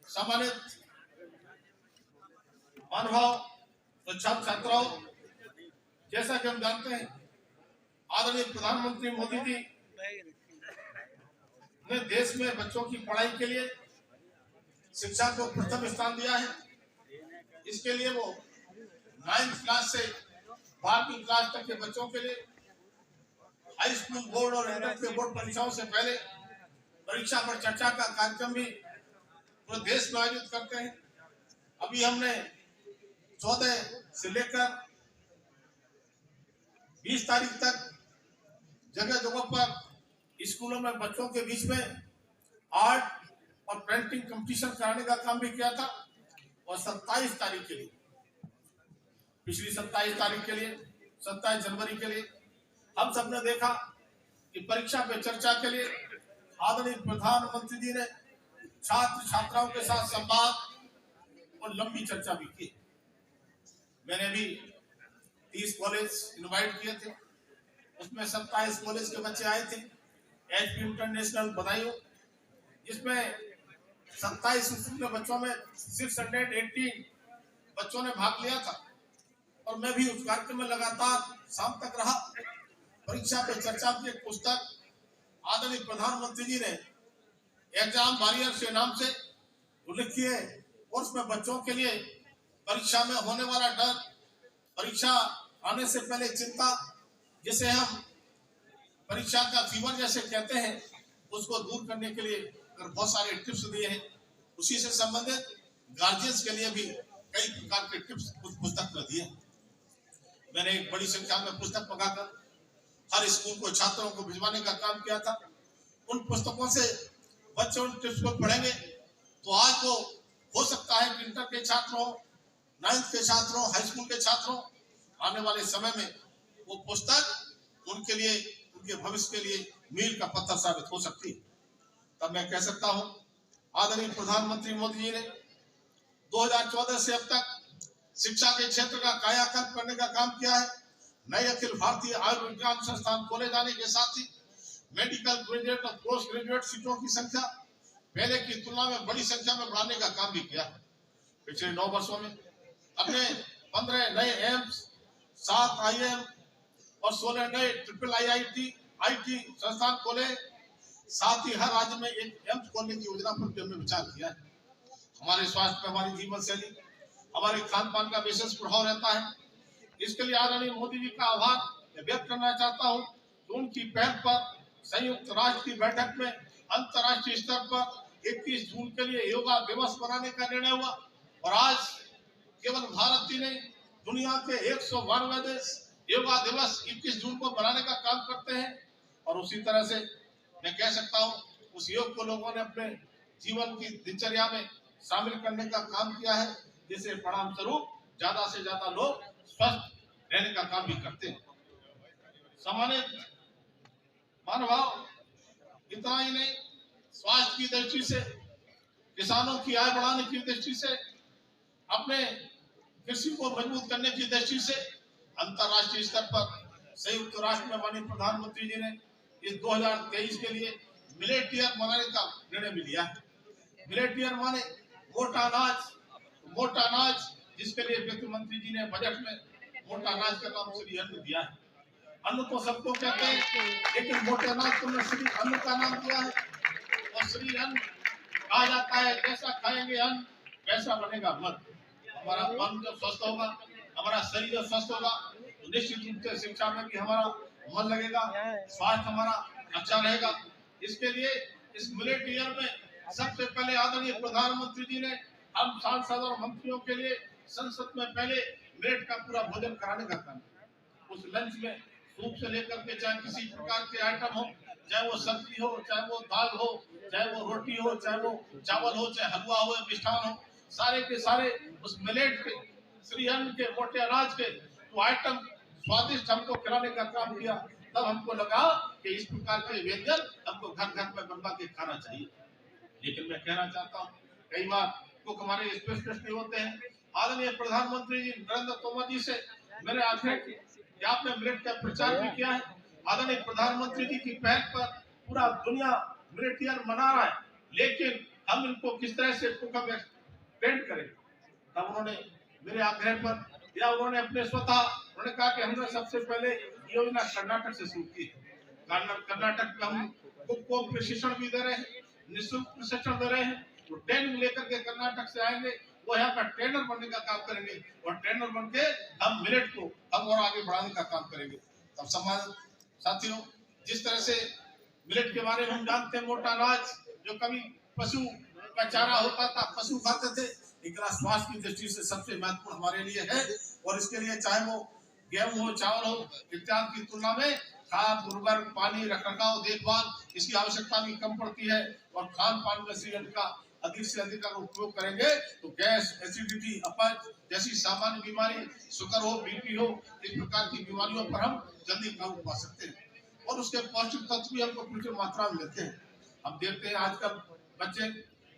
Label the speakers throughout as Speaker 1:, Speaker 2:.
Speaker 1: सम्मानित महानुभाव तो छात्र छात्राओं, जैसा कि हम जानते हैं आदरणीय प्रधानमंत्री मोदी जी ने देश में बच्चों की पढ़ाई के लिए शिक्षा को प्रथम स्थान दिया है। इसके लिए वो 9th क्लास से 12वीं क्लास तक के बच्चों के लिए हाई स्कूल बोर्ड और इंटर के बोर्ड परीक्षाओं से पहले परीक्षा पर चर्चा का कार्यक्रम भी पूरे देश में आयोजित करते हैं। अभी हमने 14 से लेकर 20 तारीख तक जगह जगह पर स्कूलों में बच्चों के बीच में आर्ट और पेंटिंग कंपटीशन कराने का काम भी किया था। और 27 तारीख के लिए, पिछली 27 तारीख के लिए, 27 जनवरी के लिए हम सबने देखा कि परीक्षा पे चर्चा के लिए आदरणीय प्रधानमंत्री जी ने छात्र छात्राओं के साथ संवाद और लंबी चर्चा भी की। मैंने भी 30 कॉलेज इनवाइट किए थे, उसमें 27 कॉलेज के बच्चे आए थे। एचपी इंटरनेशनल बधाई, जिसमें 27 के बच्चों में 618 बच्चों ने भाग लिया था। और मैं भी उस कार्यक्रम में लगातार शाम तक रहा। परीक्षा पे चर्चा की एक पुस्तक आदरणीय प्रधानमंत्री जी ने एग्जाम वॉरियर्स के नाम से उल्लेख किए और उसमें बच्चों के लिए परीक्षा में होने वाला डर, परीक्षा आने से पहले चिंता, जिसे हम परीक्षा का फीवर जैसे कहते हैं, उसको दूर करने के लिए बहुत सारे टिप्स दिए हैं। उसी से संबंधित गार्जियंस के लिए भी कई प्रकार के टिप्स पुस्तक में दिए। मैंने एक बड़ी संख्या में पुस्तक मंगाकर हर स्कूल को छात्रों को भिजवाने का काम किया था। उन पुस्तकों से बच्चे उन टिप्स को पढ़ेंगे तो आज वो हो सकता है कि इंटर के छात्रों, 9th के छात्रों, हाई स्कूल के छात्रों आने वाले समय में वो पुस्तक उनके लिए, उनके भविष्य के लिए मील का पत्थर साबित हो सकती है। तब मैं कह सकता हूं आदरणीय प्रधानमंत्री मोदी जी ने 2014 से अब तक शिक्षा के क्षेत्र का कायाकल्प करने का काम किया है। नए अखिल भारतीय आयुर्विज्ञान संस्थान खोले जाने के साथ ही मेडिकल ग्रेजुएट और पोस्ट ग्रेजुएट सीटों की संख्या पहले की तुलना में बड़ी संख्या में बढ़ाने का काम भी किया है। पिछले 9 वर्षों में अपने 15 नए एम्स, 7 IIM और 16 नए IIT संस्थान खोले। साथ ही हर राज्य में एक एम्स खोलने की योजना पर भी हमने विचार किया है। हमारे स्वास्थ्य पर, हमारी जीवन शैली, हमारे खान पान का विशेष प्रभाव रहता है। इसके लिए आदरणीय मोदी जी का आभार व्यक्त करना चाहता हूँ कि उनकी पहल पर संयुक्त राष्ट्र की बैठक में अंतर्राष्ट्रीय स्तर पर 21 जून के लिए योगा दिवस मनाने का निर्णय हुआ। और आज केवल भारत ही नहीं, दुनिया के 192 देश योगा दिवस 21 जून को मनाने का काम करते हैं। और उसी तरह से मैं कह सकता हूँ उस योग को लोगों ने अपने जीवन की दिनचर्या में शामिल करने का काम किया है, जिससे परिणाम स्वरूप ज्यादा से ज्यादा लोग स्वस्थ रहने का काम भी करते हैं। सम्मानित महानुभाव, इतना ही नहीं, स्वास्थ्य की दृष्टि से, किसानों की आय बढ़ाने की दृष्टि से, अपने कृषि को मजबूत करने की दृष्टि से अंतर्राष्ट्रीय स्तर पर संयुक्त राष्ट्र में माननीय प्रधानमंत्री जी ने इस 2023 के लिए मिलेट ईयर मनाने का निर्णय भी लिया है। मिलेट ईयर माने मोटा अनाज, जिसके लिए वित्त मंत्री जी ने बजट में मोटा अनाज का नाम श्री अन्न दिया है। अन्न तो सबको कहते हैं, लेकिन मोटे अनाज को श्री अन्न का नाम दिया है। और श्री अन्न कहा जाता है, जैसा खाएंगे अन्न वैसा बनेगा मन। हमारा मन जब स्वस्थ होगा, हमारा शरीर जब स्वस्थ होगा, तो निश्चित रूप से शिक्षा में भी हमारा मन लगेगा, स्वास्थ्य हमारा अच्छा रहेगा। इसके लिए इस मिलेट ईयर में सबसे पहले आदरणीय प्रधानमंत्री जी ने हम सांसद और मंत्रियों के लिए संसद में पहले मिलेट का पूरा भोजन कराने का काम। उस लंच में सूप से लेकर के चाहे किसी प्रकार के आइटम हो, चाहे वो सब्जी हो, चाहे वो दाल हो, चाहे वो रोटी हो, चाहे वो चावल हो, चाहे हलवा हो, मिष्ठान हो, सारे के सारे उस मिलेट के, श्री अन्न के, मोटे अनाज के वो आइटम स्वादिष्ट हमको खिलाने का काम किया। तब हमको लगा कि इस प्रकार के व्यंजन हमको घर घर में बनवा के खाना चाहिए। लेकिन मैं कहना चाहता हूँ, कई बार कुछ हमारे स्पेशलिस्ट नहीं होते हैं। आदरणीय प्रधानमंत्री जी नरेंद्र तोमर जी से मैंने आग्रह किया कि आपने मिलेट का प्रचार भी किया है। आदरणीय प्रधानमंत्री जी की पहल पर पूरा दुनिया मिलेट ईयर मना रहा है, लेकिन हम इनको किस तरह से ट्रेंड करें। तब उन्होंने मेरे आग्रह पर या उन्होंने अपने स्वतः उन्होंने कहा कि हमने सबसे पहले योजना कर्नाटक से शुरू की। कर्नाटक में हम को प्रशिक्षण भी दे रहे हैं, निःशुल्क प्रशिक्षण दे रहे हैं। वो ट्रेनिंग लेकर के कर्नाटक से आएंगे, वो यहाँ का ट्रेनर बनने का काम करेंगे और ट्रेनर बन के हम मिलेट को हम और आगे बढ़ाने का काम करेंगे। तब सम्मान साथियों, जिस तरह से मिलेट के बारे में हम जानते हैं, मोटा अनाज जो कभी पशु का चारा होता था, पशु खाते थे, लेकिन स्वास्थ्य की दृष्टि से सबसे महत्वपूर्ण हमारे लिए है। और इसके लिए चाहे वो गेहूं हो, चावल हो इत्यादि की तुलना में खाद, उर्वरक, पानी, रखरखाव, देखभाल इसकी आवश्यकता भी कम पड़ती है। और खान पान में सीजन का अधिक से अधिक अगर उपयोग करेंगे तो गैस, एसिडिटी, अपच जैसी सामान्य बीमारी, शुगर हो, बीपी हो, इस प्रकार की बीमारियों पर हम जल्दी काबू पा सकते हैं। और उसके पौष्टिक तत्व भी हमको प्रचुर मात्रा में मिलते हैं। हम देखते हैं आजकल बच्चे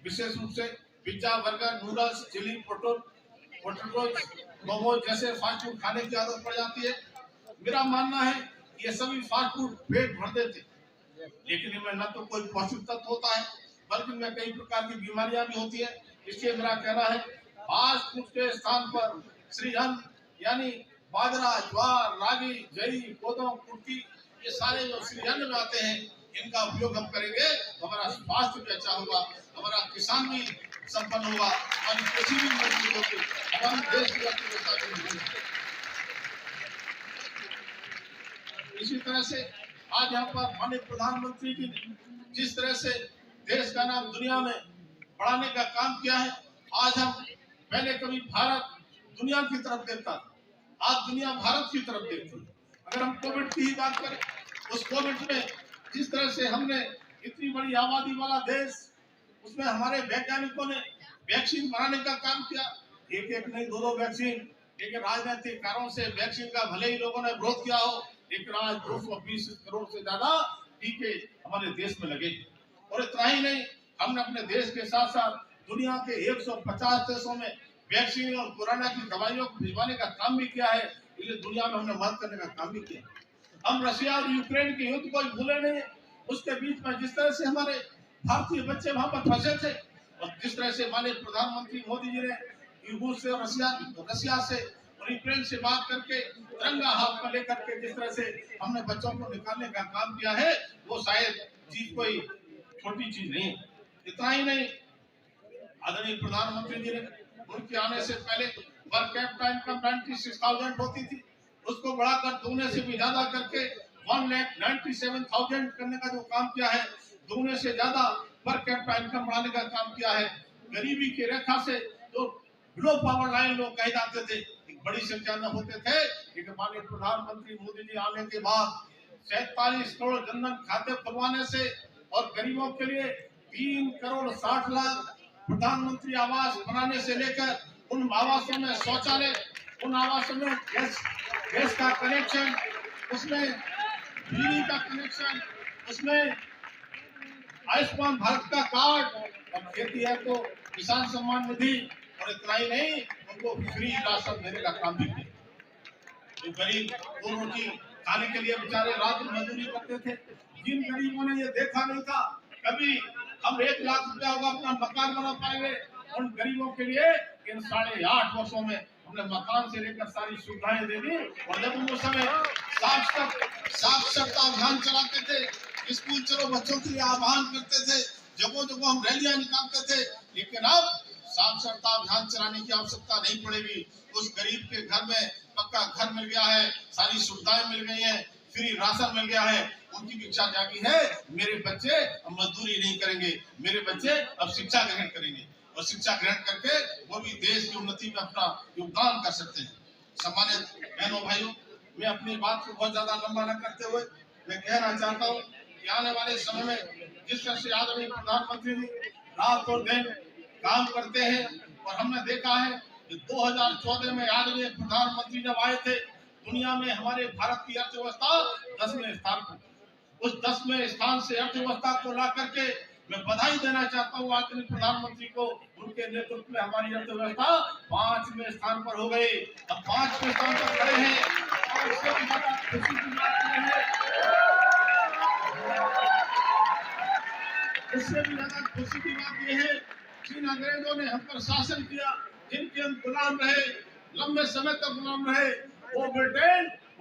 Speaker 1: विशेष रूप से pizza, burger, noodles, chilli, potato, momos जैसे फास्ट फूड खाने की आदत पड़ जाती है। मेरा मानना है ये सभी फास्ट फूड पेट भर देते, लेकिन इनमें न तो कोई पौष्टिक तत्व होता है, बल्कि इनमें कई प्रकार की बीमारियां भी होती है। इसलिए मेरा कहना है फास्ट फूड के स्थान पर श्रीअन्न यानी बाजरा, ज्वार, रागी, जई, कोदो, कुटकी ये सारे जो श्रीअन्न में आते हैं, इनका उपयोग हम करेंगे तो हमारा स्वास्थ्य भी अच्छा होगा, हमारा किसान भी संपन्न होगा, हमारी कृषि भी मजबूत होगी, हमारे देश की अर्थव्यवस्था भी मजबूत होगी। इसी तरह से आज यहाँ पर माननीय प्रधानमंत्री जी ने जिस तरह से देश का नाम दुनिया में बढ़ाने का काम किया है, आज हम पहले कभी भारत दुनिया की तरफ देखता था, आज दुनिया भारत की तरफ देखती है। अगर हम कोविड की ही बात करें, उस कोविड में जिस तरह से हमने इतनी बड़ी आबादी वाला देश, उसमें हमारे वैज्ञानिकों ने वैक्सीन बनाने का काम किया, एक नहीं दो वैक्सीन, लेकिन राजनीतिक कारणों से वैक्सीन का भले ही लोगों ने विरोध किया हो, लेकिन आज 220 करोड़ से ज्यादा टीके हमारे देश में लगे। और इतना ही नहीं, हमने अपने देश के साथ साथ दुनिया के 150 देशों में वैक्सीन और कोरोना की दवाइयों को भिजवाने का काम भी किया है। इसलिए दुनिया में हमने मदद करने का काम भी किया। हम रशिया और यूक्रेन के युद्ध को भूले नहीं, उसके बीच में जिस तरह से हमारे भारतीय बच्चे वहां पर फंसे थे, और जिस तरह से माननीय प्रधानमंत्री मोदी जी ने रूस से, रशिया से और यूक्रेन से बात करके तिरंगा हाथ में लेकर के जिस तरह से हमने बच्चों को निकालने का काम किया है, वो शायद चीज कोई छोटी चीज नहीं। इतना ही नहीं, आदरणीय प्रधानमंत्री जी ने उनके आने से पहले पर कैपिटा इनकम 96,000 होती थी, उसको बढ़ाकर दुगने से भी ज्यादा करके 1,97,000 करने का जो काम किया है, दुगने से ज्यादा पर कैपिटा इनकम बढ़ाने का काम किया है। गरीबी की रेखा से जो बिलो पावर लाइन लोग कहे जाते थे, एक बड़ी संख्या में होते थे, लेकिन माननीय प्रधानमंत्री मोदी जी आने के बाद 47 करोड़ जनधन खाते खुलवाने से और गरीबों के लिए 3 करोड़ 60 लाख प्रधानमंत्री आवास बनाने से लेकर उन आवासों में शौचालय, उन आवासों में गैस का कनेक्शन, उसमें बिजली का कनेक्शन, उसमें आयुष्मान भारत का कार्ड, और खेती है तो किसान सम्मान निधि, और इतना ही नहीं, उनको फ्री राशन देने का काम भी किया। जो गरीब दो रोटी खाने के लिए बेचारे रात में मजदूरी करते थे, जिन गरीबों ने ये देखा नहीं था कभी हम 1 लाख रुपया होगा अपना मकान बना पाएंगे, उन गरीबों के लिए इन 8.5 वर्षों में हमने मकान से लेकर सारी सुविधाएं दे दी। और जब उस समय साक्षरता अभियान चलाते थे, स्कूल चलो बच्चों के लिए आह्वान करते थे, जगह जगह हम रैलियां निकालते थे, लेकिन अब साक्षरता अभियान चलाने की आवश्यकता नहीं पड़ेगी। उस गरीब के घर में पक्का घर मिल गया है, सारी सुविधाएं मिल गई हैं, फ्री राशन मिल गया है, उनकी इच्छा जागी है मेरे बच्चे अब मजदूरी नहीं करेंगे, मेरे बच्चे अब शिक्षा ग्रहण करेंगे, और शिक्षा ग्रहण करके वो भी देश की उन्नति में अपना योगदान कर सकते हैं। सम्मानित बहनों भाइयों, मैं अपनी बात को बहुत ज्यादा लंबा न करते हुए मैं कहना चाहता हूँ कि आने वाले समय में जिस तरह से आदरणीय प्रधानमंत्री जी रात और दिन काम करते हैं, और हमने देखा है कि 2014 में आदरणीय प्रधानमंत्री जब आए थे, दुनिया में हमारे भारत की अर्थव्यवस्था 10वें स्थान पर, उस 10वें स्थान से अर्थव्यवस्था को ला करके मैं बधाई देना चाहता हूँ आदरणीय प्रधानमंत्री को। उनके नेतृत्व में हमारी अर्थव्यवस्था 5वें स्थान पर हो गई, अब 5वें स्थान पर खड़े हैं, और इससे भी ज्यादा खुशी की बात यह है इससे भी ज्यादा खुशी की बात यह है, जिन अंग्रेजों ने हम पर शासन किया, जिनके हम गुलाम रहे, लंबे समय तक गुलाम रहे, वो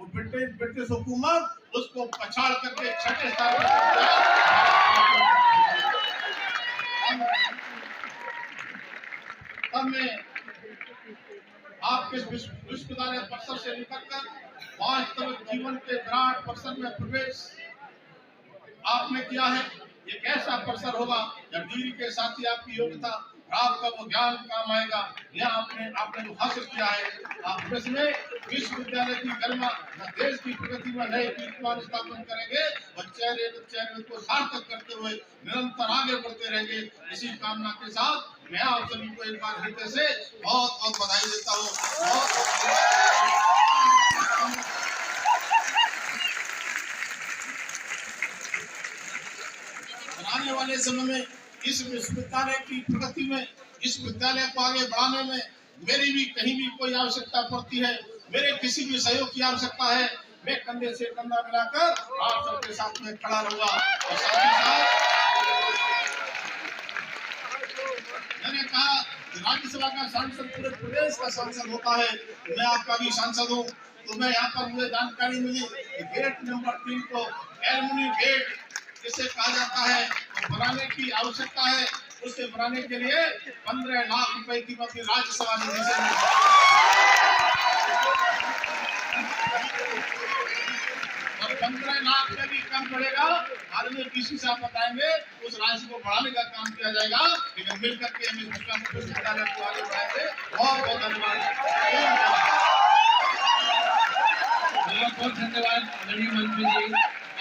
Speaker 1: ब्रिटिश हुकूमत उसको पछाड़ करके छठे स्थान पर कर दिया। तब मैं आपके विश्वविद्यालय परिसर से निकलकर वास्तविक जीवन के विराट परिसर में प्रवेश आपने किया है। ये कैसा परिसर होगा जब डिग्री के साथ ही आपकी योग्यता आपका वो ज्ञान काम आएगा। यह आपने जो हासिल किया है, आप इसमें विश्वविद्यालय की गरिमा, देश की प्रगति में नए कीर्तिमान स्थापन करेंगे और चेहरे को सार्थक करते हुए निरंतर आगे बढ़ते रहेंगे। इसी कामना के साथ मैं आप सभी को एक बार हृदय से बहुत बहुत बधाई देता हूँ। आने वाले समय में इस विश्वविद्यालय की प्रगति में, इस विद्यालय को आगे बढ़ाने में मेरी भी कहीं भी कोई आवश्यकता पड़ती है, मेरे किसी भी सहयोग की आवश्यकता है, मैं कंधे से कंधा मिलाकर आप सबके साथ में खड़ा रहूंगा। और साथ ही साथ मैंने कहा राज्यसभा का सांसद पूरे प्रदेश का सांसद होता है, मैं आपका भी सांसद हूँ। तो मैं यहाँ पर मुझे जानकारी मिली कि गेट नंबर 3 को एलुमनी गेट इसे कहा जाता है, तो बनाने की आवश्यकता है। उसे बनाने के लिए 15 लाख रुपए की मदद राज्यसभा निधि से और 15 लाख से भी कम पड़ेगा। आदमी किसी से आप बताएंगे उस राशि को बढ़ाने का काम किया जाएगा, लेकिन मिलकर के हम इस विश्वविद्यालय को आगे बढ़ाएंगे। बहुत बहुत धन्यवाद।
Speaker 2: बहुत धन्यवाद आदरणीय मंत्री जी।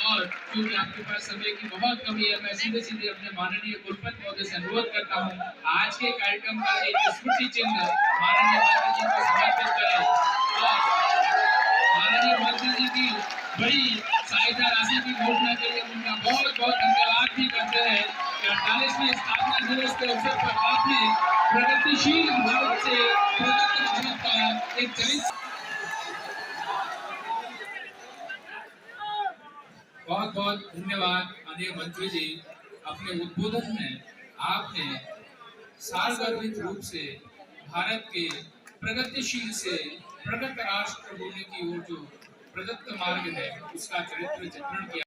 Speaker 2: और क्योंकि आपके पास समय की बहुत कमी है, मैं सीधे सीधे अपने माननीय कुलपति महोदय से अनुरोध करता हूँ आज के कार्यक्रम का एक स्मृति चिन्ह माननीय मंत्री जी को समर्पित करें और माननीय मंत्री जी की बड़ी सहायता राशि की घोषणा के लिए उनका बहुत बहुत धन्यवाद भी करते हैं। 48वें स्थापना दिवस के अवसर पर आपने प्रगतिशील भारत से प्रगति भारत का एक चरित्र। बहुत बहुत धन्यवाद माननीय मंत्री जी। अपने उद्बोधन में आपने सारगर्भित रूप से भारत के प्रगतिशील से प्रगत राष्ट्र होने की ओर जो प्रदत्त मार्ग है उसका चरित्र चित्रण किया।